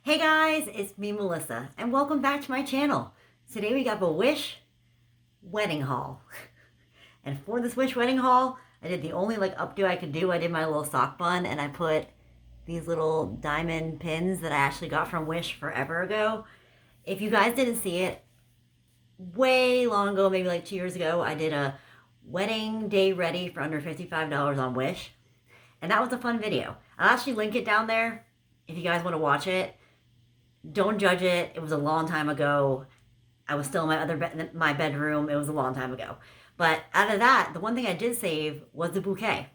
Hey guys, it's me Melissa and welcome back to my channel. Today we got the Wish wedding haul. And for this Wish wedding haul, I did the only updo I could do. I did my little sock bun and I put these little diamond pins that I actually got from Wish forever ago. If you guys didn't see it, way long ago, maybe like 2 years ago, I did a wedding day ready for under $55 on Wish. And that was a fun video. I'll actually link it down there if you guys want to watch it. Don't judge it. It was a long time ago. I was still in my bedroom. It was a long time ago. But out of that, the one thing I did save was the bouquet.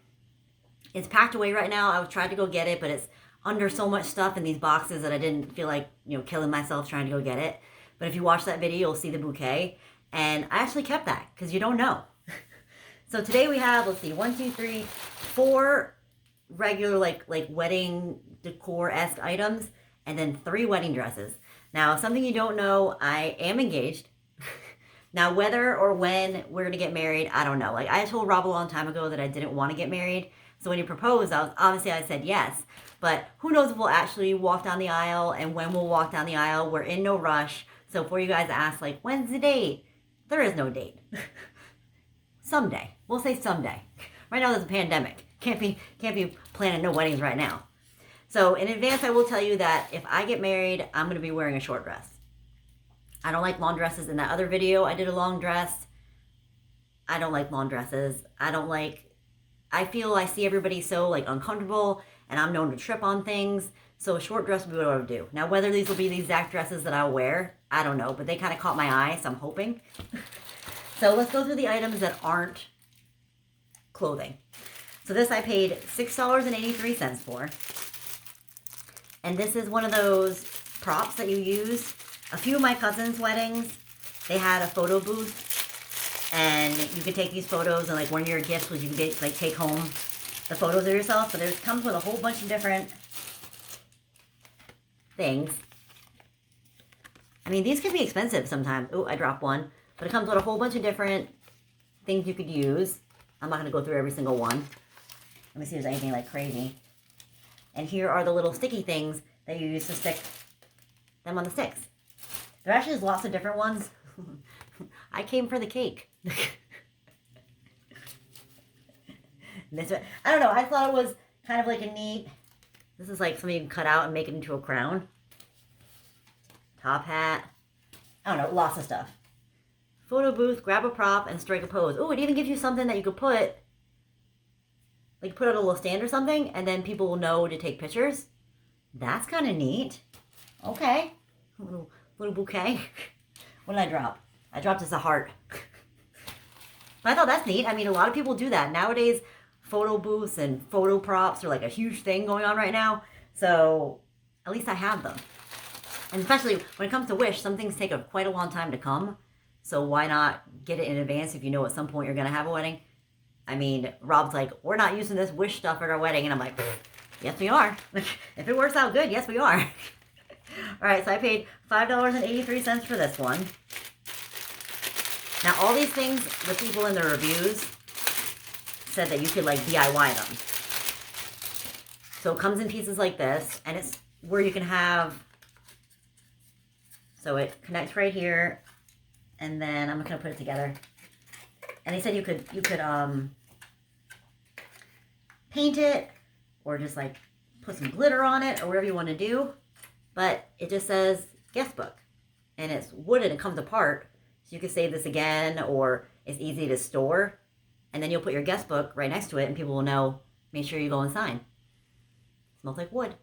It's packed away right now. I was trying to go get it, but it's under so much stuff in these boxes that I didn't feel like, killing myself trying to go get it. But if you watch that video, you'll see the bouquet. And I actually kept that because you don't know. So today we have, let's see, 1, 2, 3, 4 regular like wedding decor-esque items. And then 3 wedding dresses. Now, something you don't know, I am engaged. Now, whether or when we're going to get married, I don't know. I told Rob a long time ago that I didn't want to get married. So when he proposed, I said yes. But who knows if we'll actually walk down the aisle and when we'll walk down the aisle. We're in no rush. So for you guys to ask, when's the date? There is no date. Someday. We'll say someday. Right now, there's a pandemic. Can't be planning no weddings right now. So in advance, I will tell you that if I get married, I'm going to be wearing a short dress. I don't like long dresses. In that other video, I did a long dress. I don't like long dresses. I feel I see everybody so uncomfortable and I'm known to trip on things. So a short dress would be what I would do. Now, whether these will be the exact dresses that I'll wear, I don't know. But they kind of caught my eye, so I'm hoping. So let's go through the items that aren't clothing. So this I paid $6.83 for. And this is one of those props that you use. A few of my cousins' weddings, they had a photo booth. And you could take these photos and one of your gifts was you could take home the photos of yourself. But it comes with a whole bunch of different things. I mean, these can be expensive sometimes. Oh, I dropped one. But it comes with a whole bunch of different things you could use. I'm not going to go through every single one. Let me see if there's anything crazy. And here are the little sticky things that you use to stick them on the sticks. There actually is lots of different ones. I came for the cake. I don't know. I thought it was kind of a neat. This is something you can cut out and make it into a crown. Top hat. I don't know. Lots of stuff. Photo booth, grab a prop, and strike a pose. Oh, it even gives you something that you could put. Put on a little stand or something, and then people will know to take pictures. That's kind of neat. Okay. Little bouquet. What did I drop? I dropped just a heart. But I thought that's neat. I mean, a lot of people do that. Nowadays, photo booths and photo props are a huge thing going on right now. So, at least I have them. And especially when it comes to Wish, some things take quite a long time to come. So why not get it in advance if you know at some point you're going to have a wedding? I mean, Rob's we're not using this Wish stuff at our wedding. And I'm like, yes, we are. If it works out good, yes, we are. All right, so I paid $5.83 for this one. Now, all these things, the people in the reviews said that you could, DIY them. So it comes in pieces like this, and it's where you can have, so it connects right here, and then I'm going to put it together. And they said you could paint it or just put some glitter on it or whatever you want to do. But it just says guest book. And it's wood and it comes apart. So you can save this again or it's easy to store. And then you'll put your guest book right next to it and people will know, make sure you go and sign. Smells like wood.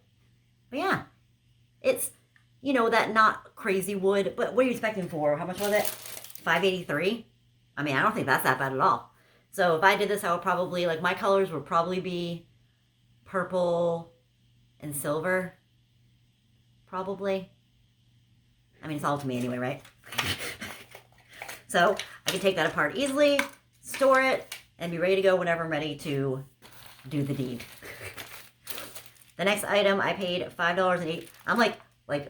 But yeah, it's, that not crazy wood. But what are you expecting for? How much was it? $5.83? I mean, I don't think that's that bad at all. So if I did this, I would probably, my colors would probably be purple and silver. Probably. I mean, it's all to me anyway, right? So I can take that apart easily, store it, and be ready to go whenever I'm ready to do the deed. The next item, I paid $5.08. I'm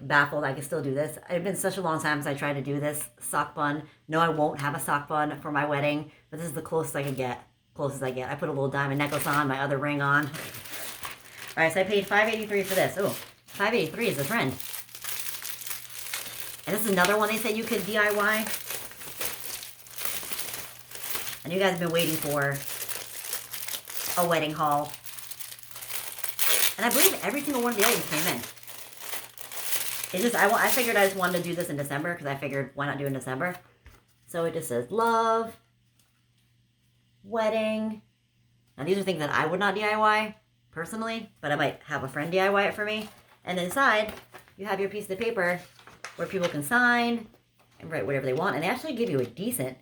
baffled I can still do this. It's been such a long time since I tried to do this sock bun. No, I won't have a sock bun for my wedding, but this is the closest I can get. Closest I get. I put a little diamond necklace on, my other ring on. All right, so I paid $5.83 for this. Oh, $5.83 is a trend. And this is another one they said you could DIY. And you guys have been waiting for a wedding haul. And I believe every single one of the items came in. It's just, I figured I just wanted to do this in December because I figured why not do it in December. So it just says love, wedding. Now these are things that I would not DIY personally, but I might have a friend DIY it for me. And then inside, you have your piece of paper where people can sign and write whatever they want. And they actually give you a decent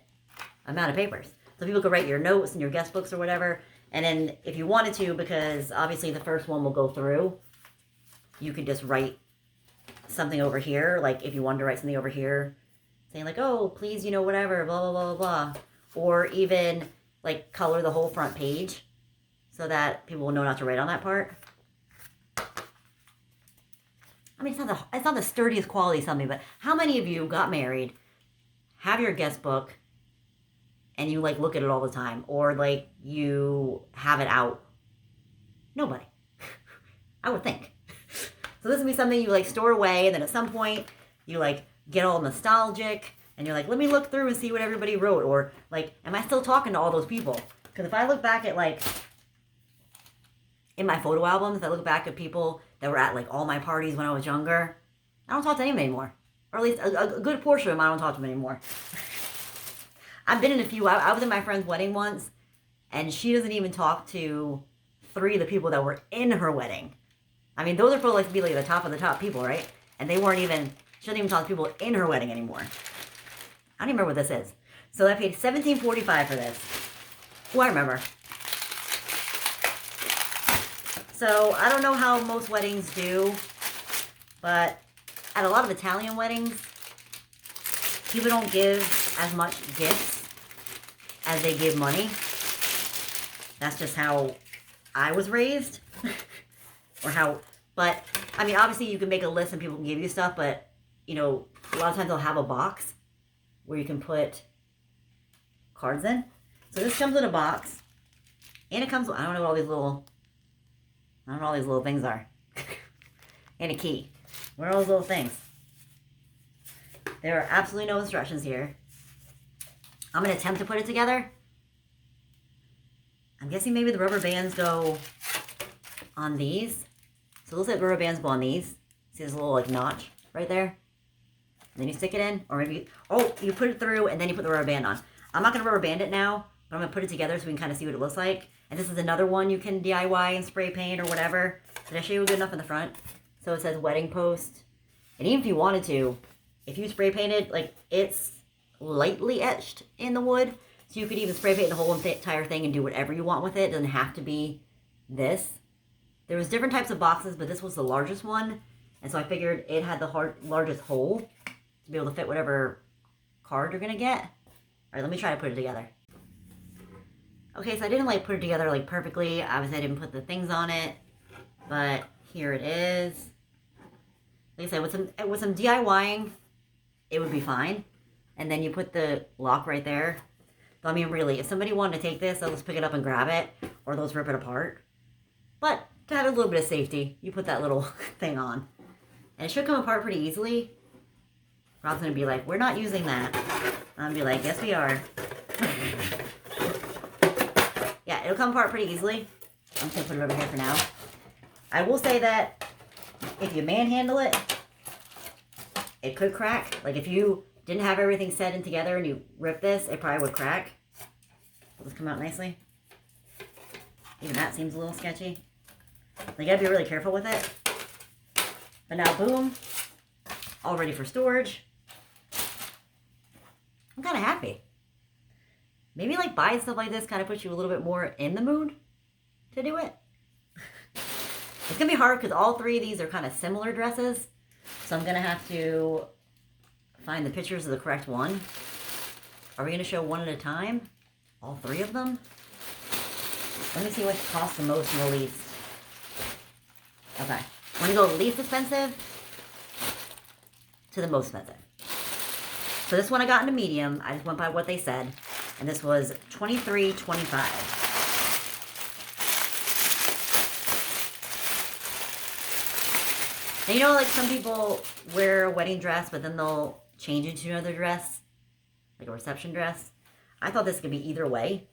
amount of papers. So people could write your notes and your guest books or whatever. And then if you wanted to, because obviously the first one will go through, you could just write something over here. Like if you wanted to write something over here, saying like, oh, please, you know, whatever, blah, blah, blah, blah, blah. Or even like color the whole front page so that people will know not to write on that part. I mean, it's not the sturdiest quality something, but how many of you got married, have your guest book, and you like look at it all the time, or like you have it out? Nobody. I would think. So this would be something you like store away, and then at some point you like get all nostalgic and you're like, let me look through and see what everybody wrote, or like, am I still talking to all those people? Because if I look back at like in my photo albums, I look back at people that were at like all my parties when I was younger, I don't talk to anyone anymore, or at least a good portion of them I don't talk to them anymore. I've been in a few. I was in my friend's wedding once, and she doesn't even talk to 3 of the people that were in her wedding. I mean, those are supposed to be like the top of the top people, right? And they weren't even, she doesn't even talk to people in her wedding anymore. I don't even remember what this is. So I paid $17.45 for this. Oh, I remember. So I don't know how most weddings do, but at a lot of Italian weddings, people don't give as much gifts as they give money. That's just how I was raised. Or how, but, I mean, obviously you can make a list and people can give you stuff, but, you know, a lot of times they'll have a box where you can put cards in. So this comes in a box, and it comes with, I don't know what all these little things are. And a key. What are all those little things? There are absolutely no instructions here. I'm going to attempt to put it together. I'm guessing maybe the rubber bands go on these. So it looks like rubber bands go on these. See this little like notch right there? And then you stick it in, or maybe, oh, you put it through and then you put the rubber band on. I'm not going to rubber band it now, but I'm going to put it together so we can kind of see what it looks like. And this is another one you can DIY and spray paint or whatever. Did I show you good enough in the front? So it says wedding post. And even if you wanted to, if you spray painted, like it's lightly etched in the wood. So you could even spray paint the whole entire thing and do whatever you want with it. It doesn't have to be this. There was different types of boxes, but this was the largest one. And so I figured it had the largest hole to be able to fit whatever card you're going to get. All right, let me try to put it together. Okay, so I didn't like put it together like perfectly. Obviously I didn't put the things on it, but here it is. Like I said, with some DIYing, it would be fine. And then you put the lock right there. But I mean, really, if somebody wanted to take this, they'll just pick it up and grab it, or they'll just rip it apart. But to have a little bit of safety, you put that little thing on. And it should come apart pretty easily. Rob's going to be like, we're not using that. I'm going to be like, yes, we are. Yeah, it'll come apart pretty easily. I'm just going to put it over here for now. I will say that if you manhandle it, it could crack. Like if you didn't have everything set in together and you rip this, it probably would crack. Will this come out nicely? Even that seems a little sketchy. You gotta be really careful with it. But now, boom, all ready for storage. I'm kind of happy. Maybe like buying stuff like this kind of puts you a little bit more in the mood to do it. It's gonna be hard because all 3 of these are kind of similar dresses. So I'm gonna have to find the pictures of the correct one. Are we gonna show one at a time? All 3 of them? Let me see what costs the most and the least. Okay. I'm going to go least expensive to the most expensive. So this one I got in a medium. I just went by what they said. And this was $23.25. And you know, like some people wear a wedding dress, but then they'll change into another dress, like a reception dress. I thought this could be either way.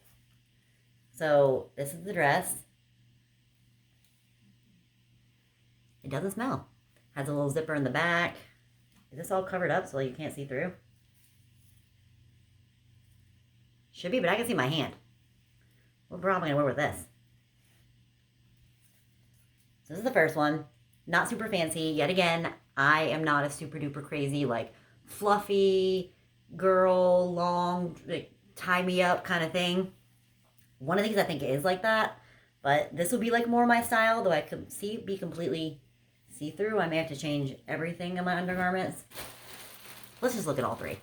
So this is the dress. It doesn't smell. Has a little zipper in the back. Is this all covered up so you can't see through? Should be, but I can see my hand. What bra am I gonna wear with this? So this is the first one. Not super fancy. Yet again, I am not a super duper crazy, like, fluffy girl, long, like, tie me up kind of thing. One of these I think is like that, but this will be like more my style, though I could be completely see-through. I may have to change everything in my undergarments. Let's just look at all three.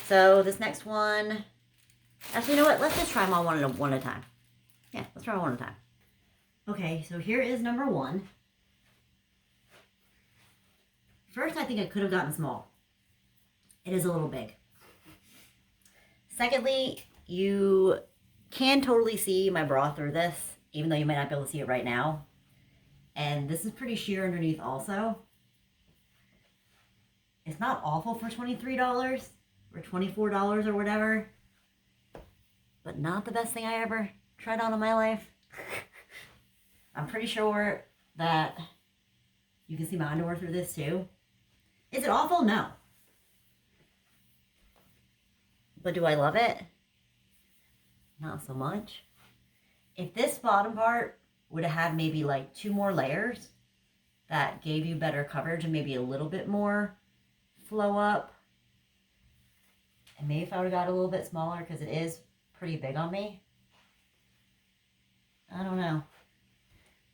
So this next one, actually, you know what? Let's just try them all one at a time. Yeah, let's try them one at a time. Okay, so here is number one. First, I think I could have gotten small. It is a little big. Secondly, you can totally see my bra through this, even though you might not be able to see it right now. And this is pretty sheer underneath also. It's not awful for $23 or $24 or whatever, but not the best thing I ever tried on in my life. I'm pretty sure that you can see my underwear through this too. Is it awful? No. But do I love it? Not so much. If this bottom part would have had maybe like 2 more layers that gave you better coverage and maybe a little bit more flow up, and maybe if I would have got a little bit smaller, because it is pretty big on me. I don't know.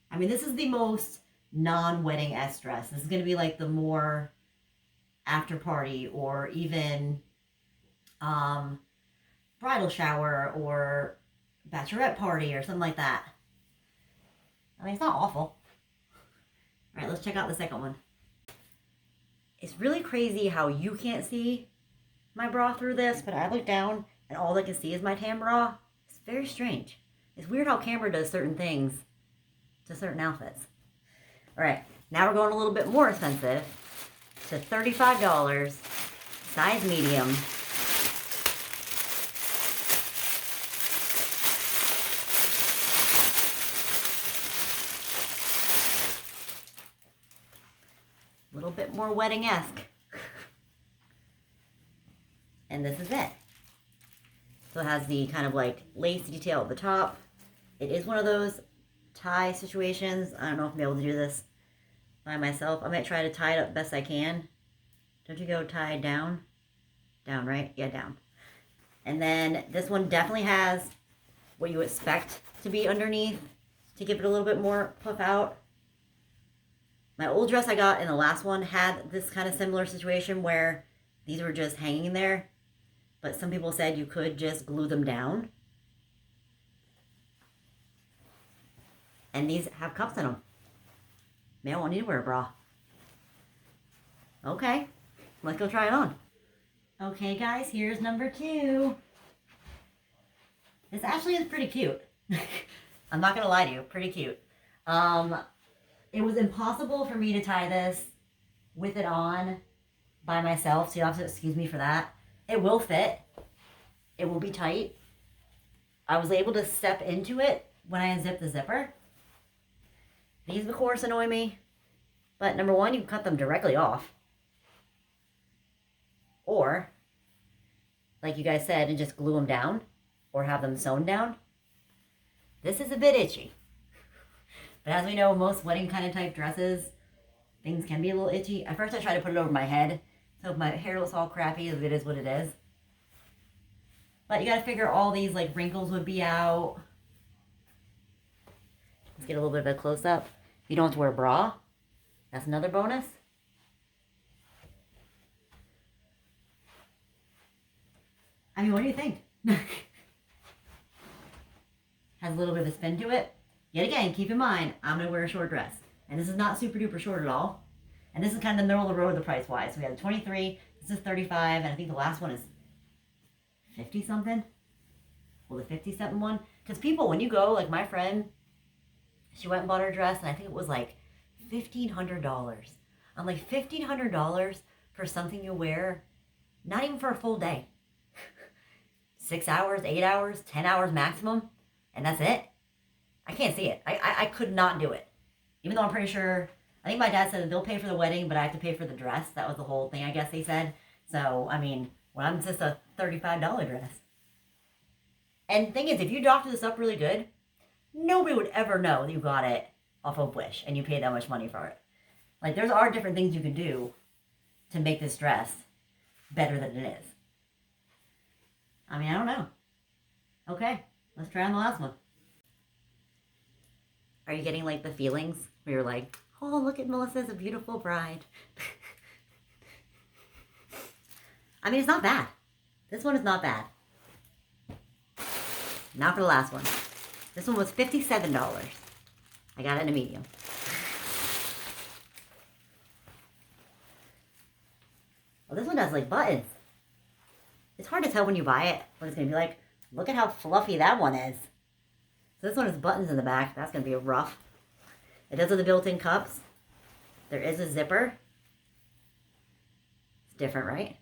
I mean, this is the most non-wedding-esque dress. This is going to be like the more after party or even bridal shower or bachelorette party or something like that. I mean, it's not awful. All right, let's check out the second one. It's really crazy how you can't see my bra through this, but I look down and all I can see is my tan bra. It's very strange. It's weird how camera does certain things to certain outfits. All right, now we're going a little bit more expensive to $35, size medium. A little bit more wedding-esque. And this is it. So it has the kind of like lace detail at the top. It is one of those tie situations. I don't know if I'll be able to do this by myself. I might try to tie it up best I can. Don't you go tie down? Down, right? Yeah, down. And then this one definitely has what you expect to be underneath to give it a little bit more puff out. My old dress I got in the last one had this kind of similar situation where these were just hanging there. But some people said you could just glue them down. And these have cups in them. May I want you to wear a bra. Okay, let's go try it on. Okay guys, here's number 2. This actually is pretty cute. I'm not gonna lie to you, pretty cute. It was impossible for me to tie this with it on by myself, so you'll have to excuse me for that. It will fit. It will be tight. I was able to step into it when I unzipped the zipper. These, of course, annoy me. But number one, you can cut them directly off. Or, like you guys said, and just glue them down. Or have them sewn down. This is a bit itchy. But as we know, most wedding kind of type dresses, things can be a little itchy. At first I tried to put it over my head. So if my hair looks all crappy, it is what it is. But you gotta figure all these like wrinkles would be out. Let's get a little bit of a close-up. You don't have to wear a bra. That's another bonus. I mean, what do you think? Has a little bit of a spin to it. Yet again, keep in mind, I'm going to wear a short dress. And this is not super duper short at all. And this is kind of the middle of the road, the price-wise. So we have the 23, this is 35, and I think the last one is 50 something. Well, the 50 something one. Because people, when you go, like my friend, she went and bought her dress, and I think it was like $1,500. I'm like, $1,500 for something you wear, not even for a full day. 6 hours, 8 hours, 10 hours maximum, and that's it? I can't see it. I could not do it. Even though I'm pretty sure, I think my dad said they'll pay for the wedding, but I have to pay for the dress. That was the whole thing, I guess they said. So, I mean, well, I'm just a $35 dress. And the thing is, if you doctor this up really good, nobody would ever know that you got it off of Wish and you paid that much money for it. Like, there are different things you can do to make this dress better than it is. I mean, I don't know. Okay, let's try on the last one. Are you getting, like, the feelings where you're like, oh, look at Melissa's a beautiful bride? I mean, it's not bad. This one is not bad. Not for the last one. This one was $57. I got it in a medium. Well, this one has, like, buttons. It's hard to tell when you buy it, but it's going to be like, look at how fluffy that one is. So this one has buttons in the back. That's going to be rough. It does have the built-in cups. There is a zipper. It's different, right?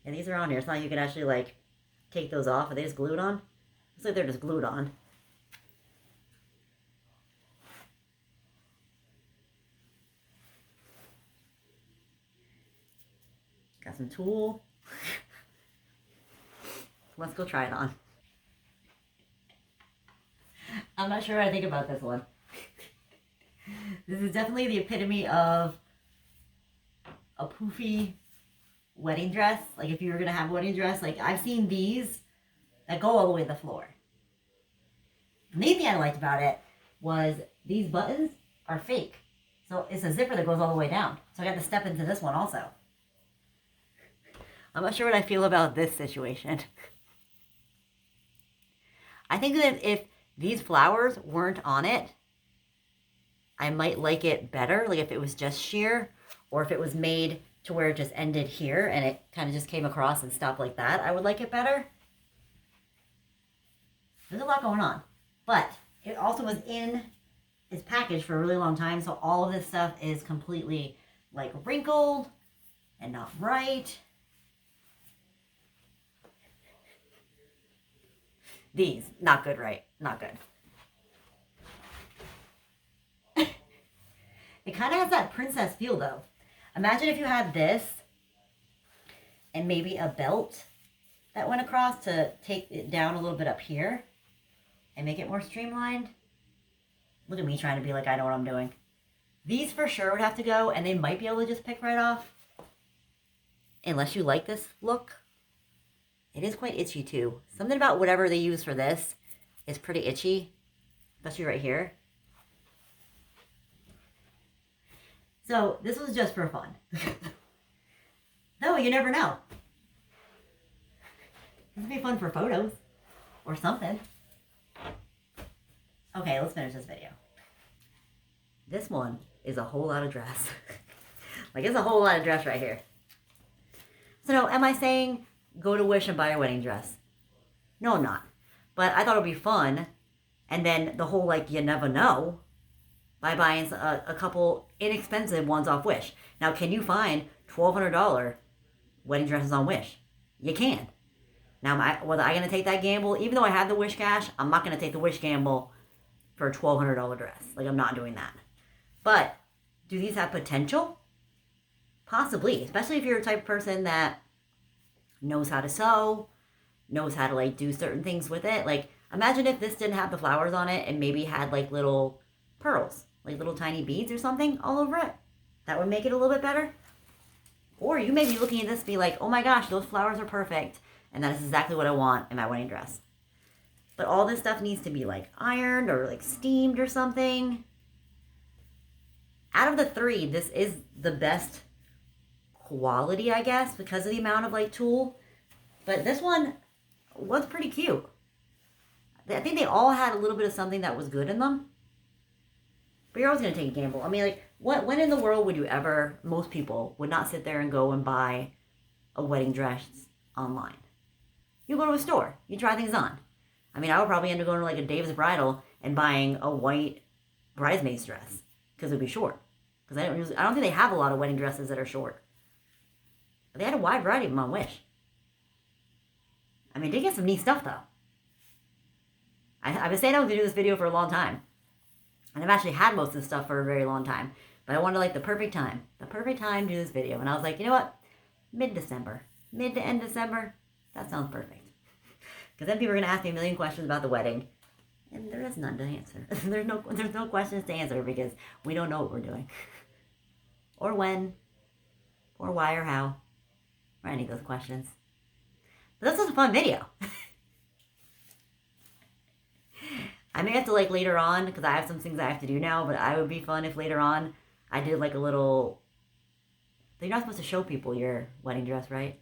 And these are on here. It's not like you can actually, like, take those off. Are they just glued on? Looks like they're just glued on. Got some tulle. Let's go try it on. I'm not sure what I think about this one. This is definitely the epitome of a poofy wedding dress. Like, if you were going to have a wedding dress, like, I've seen these that go all the way to the floor. The main thing I liked about it was these buttons are fake. So it's a zipper that goes all the way down. So I got to step into this one also. I'm not sure what I feel about this situation. I think that if these flowers weren't on it, I might like it better. Like if it was just sheer, or if it was made to where it just ended here and it kind of just came across and stopped like that, I would like it better. There's a lot going on. But it also was in its package for a really long time, so all of this stuff is completely like wrinkled and not right. These, not good, right? Not good. It kind of has that princess feel, though. Imagine if you had this and maybe a belt that went across to take it down a little bit up here and make it more streamlined. Look at me trying to be like I know what I'm doing. These for sure would have to go, and they might be able to just pick right off. Unless you like this look. It is quite itchy too. Something about whatever they use for this is pretty itchy. Especially right here. So this was just for fun. No, you never know. This would be fun for photos. Or something. Okay, let's finish this video. This one is a whole lot of dress. Like, it's a whole lot of dress right here. So no, am I saying go to Wish and buy a wedding dress? No, I'm not. But I thought it would be fun. And then the whole, like, you never know, by buying a couple inexpensive ones off Wish. Now, can you find $1,200 wedding dresses on Wish? You can. Now, was I going to take that gamble? Even though I had the Wish cash, I'm not going to take the Wish gamble for a $1,200 dress. Like, I'm not doing that. But do these have potential? Possibly. Especially if you're a type of person that knows how to sew, knows how to, like, do certain things with it. Like, imagine if this didn't have the flowers on it and maybe had, like, little pearls, like little tiny beads or something all over it. That would make it a little bit better. Or you may be looking at this and be like, oh my gosh, those flowers are perfect. And that is exactly what I want in my wedding dress. But all this stuff needs to be, like, ironed or, like, steamed or something. Out of the three, this is the best quality, I guess, because of the amount of, like, tulle. But this one was pretty cute. I think they all had a little bit of something that was good in them. But you're always going to take a gamble. I mean, like, when in the world would you ever, most people, would not sit there and go and buy a wedding dress online? You go to a store. You try things on. I mean, I would probably end up going to, like, a Dave's Bridal and buying a white bridesmaid's dress because it would be short. Because I don't think they have a lot of wedding dresses that are short. But they had a wide variety of them on Wish. I mean, they get some neat stuff though. I've been saying I was going to do this video for a long time. And I've actually had most of this stuff for a very long time. But I wanted like the perfect time to do this video. And I was like, you know what? Mid-December. Mid to end December. That sounds perfect. Because then people are going to ask me a million questions about the wedding. And there is none to answer. There's no questions to answer because we don't know what we're doing. Or when. Or why or how. Or any of those questions. But this was a fun video. I may have to like later on, because I have some things I have to do now, but I would be fun if later on I did like a little... You're not supposed to show people your wedding dress, right?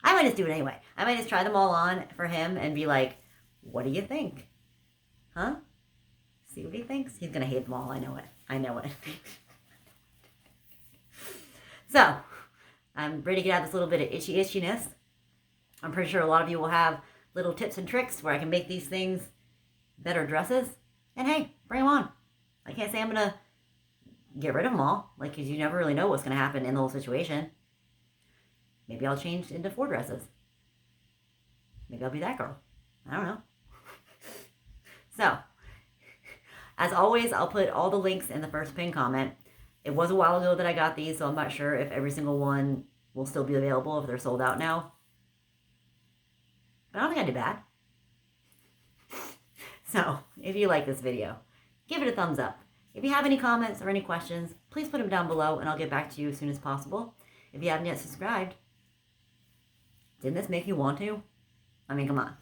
I might just do it anyway. I might just try them all on for him and be like, what do you think? Huh? See what he thinks? He's going to hate them all. I know it. I know it. So, I'm ready to get out this little bit of itchiness. I'm pretty sure a lot of you will have little tips and tricks where I can make these things better dresses. And hey, bring them on. I can't say I'm going to get rid of them all. Like, because you never really know what's going to happen in the whole situation. Maybe I'll change into 4 dresses. Maybe I'll be that girl. I don't know. So, as always, I'll put all the links in the first pinned comment. It was a while ago that I got these, so I'm not sure if every single one will still be available, if they're sold out now. But I don't think I did bad. So, if you like this video, give it a thumbs up. If you have any comments or any questions, please put them down below and I'll get back to you as soon as possible. If you haven't yet subscribed, didn't this make you want to? I mean, come on.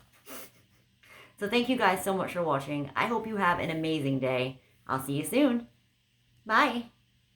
So thank you guys so much for watching. I hope you have an amazing day. I'll see you soon. Bye.